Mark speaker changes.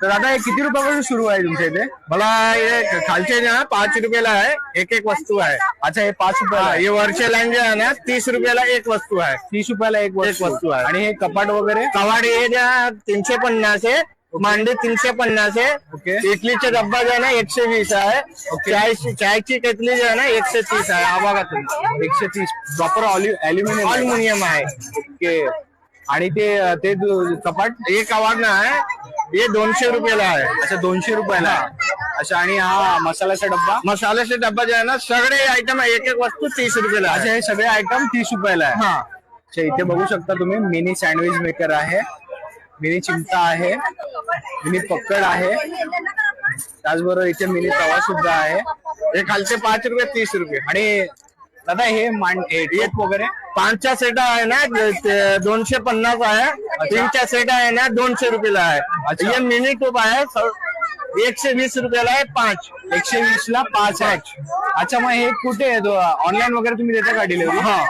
Speaker 1: तर दादा हे किती रुपयापासून सुरू आहे तुमच्या इथे?
Speaker 2: मला ये खालचे जो है 5 रुपये है, एक वस्तु है।
Speaker 1: अच्छा हे 5 रुपयाला आहे.
Speaker 2: ये वरचे लाइन जो है ना 30 रुपयाला एक वस्तु है।
Speaker 1: 30 रुपयाला एक
Speaker 2: वस्तू आहे.
Speaker 1: आणि हे कपाट वगैरे
Speaker 2: कवाड़ी ये जो है 350 है, मांडी 350 है।
Speaker 1: ओके.
Speaker 2: इडलीचा डब्बा जो है ना 120 है। चायची केतली जो है ना 130 है। हा बघा तुम्ही
Speaker 1: 130 प्रॉपर अल्युमिनियम
Speaker 2: अल्युमिनियम आहे।
Speaker 1: ओके. आणि ते कपाट
Speaker 2: ये कवाड़ ना है, ये 200 रुपयाला है।
Speaker 1: अच्छा 200 रुपयाला आहे. अच्छा आणि हा मसाल्याचा डब्बा?
Speaker 2: मसाल्याचा डब्बा जो है ना सगळे आयटम एक वस्तू 30 रुपयाला
Speaker 1: अच्छा
Speaker 2: आहे।
Speaker 1: हे सगळे आयटम 30 रुपयाला आहे.
Speaker 2: हा
Speaker 1: अच्छा इथे बघू शकता तुम्ही मिनी सँडविच मेकर आहे, मिनी चिमटा आहे, मिनी पक्कड आहे, त्याचबरोबर इथे मिनी तवा सुद्धा आहे.
Speaker 2: हे खालचे 5 रुपये 30 रुपये।
Speaker 1: आणि दादा हे टोप वगैरे
Speaker 2: 5चा सेट आहे ना 250 आहे। 3चा सेट आहे ना 200 रुपयाला आहे।
Speaker 1: अच्छा.
Speaker 2: ये मिनी टोप आहे 120 रुपयाला आहे 5।
Speaker 1: 120 ला 5 आहे. अच्छा मग हे कुठे ऑनलाईन वगैरे तुम्ही देता का डिलिव्हरी?
Speaker 2: हा